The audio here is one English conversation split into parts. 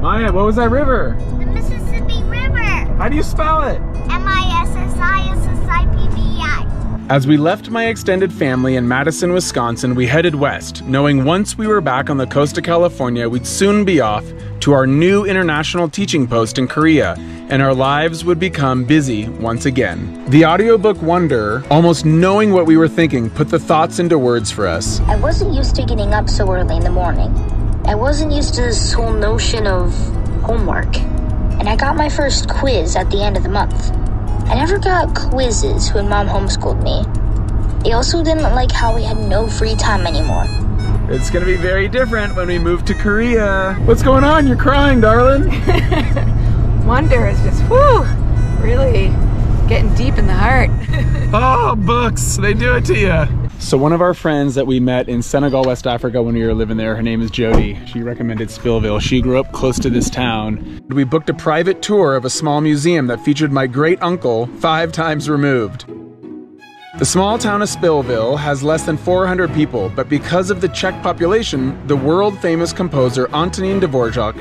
Maya, what was that river? The Mississippi River. How do you spell it? Mississippi. As we left my extended family in Madison, Wisconsin, we headed west, knowing once we were back on the coast of California, we'd soon be off to our new international teaching post in Korea, and our lives would become busy once again. The audiobook Wonder, almost knowing what we were thinking, put the thoughts into words for us. I wasn't used to getting up so early in the morning. I wasn't used to this whole notion of homework. And I got my first quiz at the end of the month. I never got quizzes when Mom homeschooled me. I also didn't like how we had no free time anymore. It's gonna be very different when we move to Korea. What's going on? You're crying, darling. Wonder is just, whew, really getting deep in the heart. Oh, books, they do it to you. So one of our friends that we met in Senegal, West Africa when we were living there, her name is Jody. She recommended Spillville. She grew up close to this town. We booked a private tour of a small museum that featured my great uncle 5 times removed. The small town of Spillville has less than 400 people, but because of the Czech population, the world-famous composer Antonín Dvořák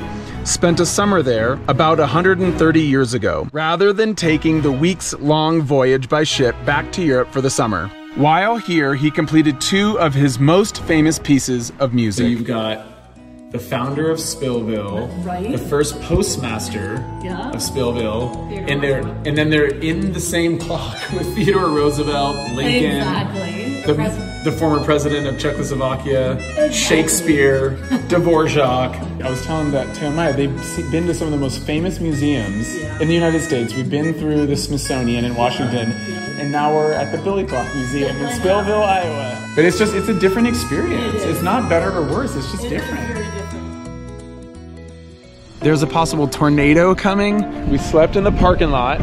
spent a summer there about 130 years ago, rather than taking the weeks-long voyage by ship back to Europe for the summer. While here, he completed 2 of his most famous pieces of music. So you've got the founder of Spillville, right, the first postmaster of Spillville, and then they're in the same clock with Theodore Roosevelt, Lincoln, the former president of Czechoslovakia, Shakespeare, Dvořák. I was telling that to Maya, they've been to some of the most famous museums in the United States. We've been through the Smithsonian in Washington, and now we're at the Billy Clock Museum in Spillville, Iowa. But it's a different experience. It's not better or worse, it's just different. There's a possible tornado coming. We slept in the parking lot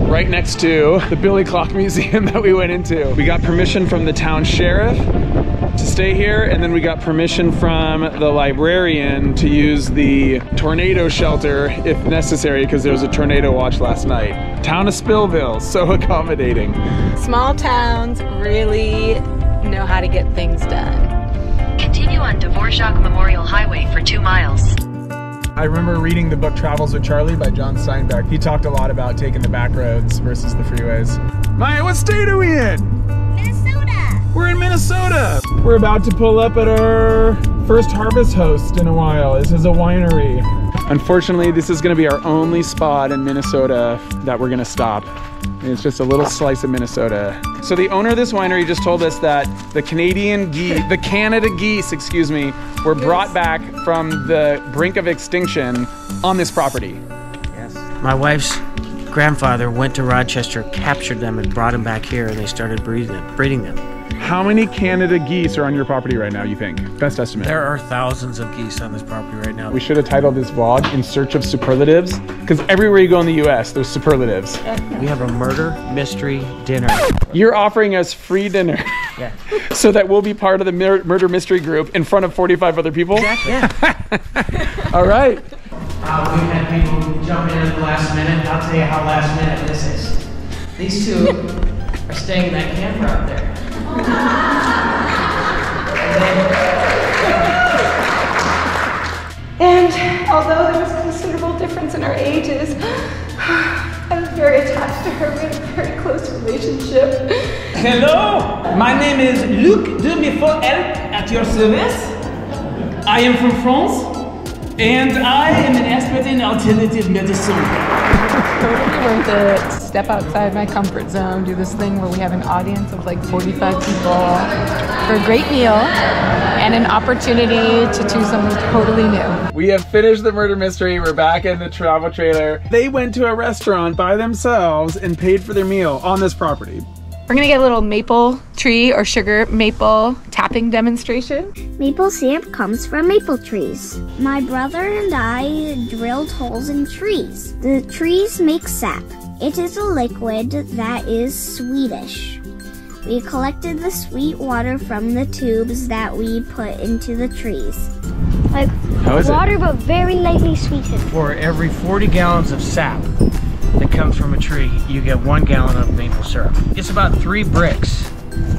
right next to the Billy Clock Museum that we went into. We got permission from the town sheriff to stay here, and then we got permission from the librarian to use the tornado shelter if necessary, because there was a tornado watch last night. Town of Spillville, so accommodating. Small towns really know how to get things done. Continue on Dvořák Memorial Highway for 2 miles. I remember reading the book Travels with Charlie by John Steinbeck. He talked a lot about taking the back roads versus the freeways. Maya, what state are we in? Minnesota. We're in Minnesota. We're about to pull up at our first Harvest Host in a while. This is a winery. Unfortunately, this is gonna be our only spot in Minnesota that we're gonna stop. It's just a little slice of Minnesota. So the owner of this winery just told us that the Canada geese, excuse me, were brought back from the brink of extinction on this property. Yes. My wife's grandfather went to Rochester, captured them, and brought them back here, and they started breeding them. How many Canada geese are on your property right now, you think? Best estimate. There are thousands of geese on this property right now. We should have titled this vlog In Search of Superlatives, because everywhere you go in the US, there's superlatives. We have a murder mystery dinner. You're offering us free dinner. Yeah. So that we'll be part of the murder mystery group in front of 45 other people? Exactly. Yeah. All right. We've had people jump in at the last minute. I'll tell you how last minute this is. These 2 are staying in that camper out there. And although there was a considerable difference in our ages, I was very attached to her. We had a very close relationship. Hello, my name is Luc de Mifoel at your service. I am from France, and I am an expert in alternative medicine. Totally worth it. Step outside my comfort zone, do this thing where we have an audience of like 45 people for a great meal and an opportunity to do something totally new. We have finished the murder mystery. We're back in the travel trailer. They went to a restaurant by themselves and paid for their meal on this property. We're gonna get a little maple tree or sugar maple tapping demonstration. Maple syrup comes from maple trees. My brother and I drilled holes in trees. The trees make sap. It is a liquid that is sweetish. We collected the sweet water from the tubes that we put into the trees. Like water, but very lightly sweetened. For every 40 gallons of sap that comes from a tree, you get 1 gallon of maple syrup. It's about 3 bricks.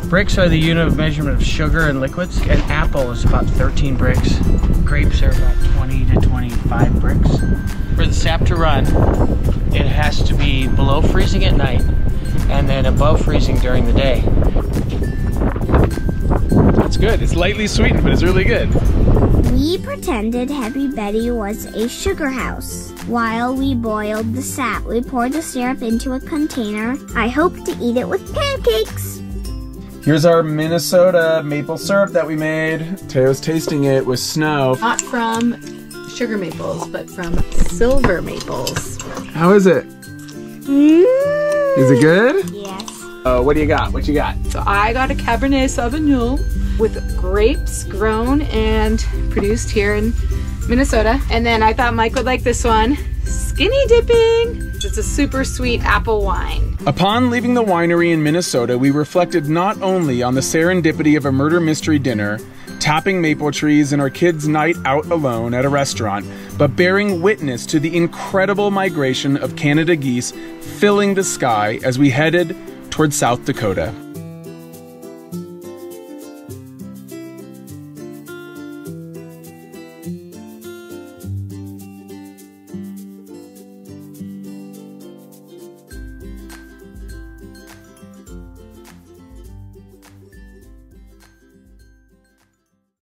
Bricks are the unit of measurement of sugar and liquids. An apple is about 13 bricks. Grapes are about 20 to 25 bricks. sap to run, it has to be below freezing at night and then above freezing during the day. That's good. It's lightly sweetened, but it's really good. We pretended Happy Betty was a sugar house. While we boiled the sap, we poured the syrup into a container. I hope to eat it with pancakes. Here's our Minnesota maple syrup that we made. Teo's tasting it with snow. Not from sugar maples, but from silver maples. How is it? Is it good? Yes. What do you got? What you got? So I got a Cabernet Sauvignon with grapes grown and produced here in Minnesota. And then I thought Mike would like this one, Skinny Dipping. It's a super sweet apple wine. Upon leaving the winery in Minnesota, we reflected not only on the serendipity of a murder mystery dinner, tapping maple trees, and our kids' night out alone at a restaurant, but bearing witness to the incredible migration of Canada geese filling the sky as we headed towards South Dakota.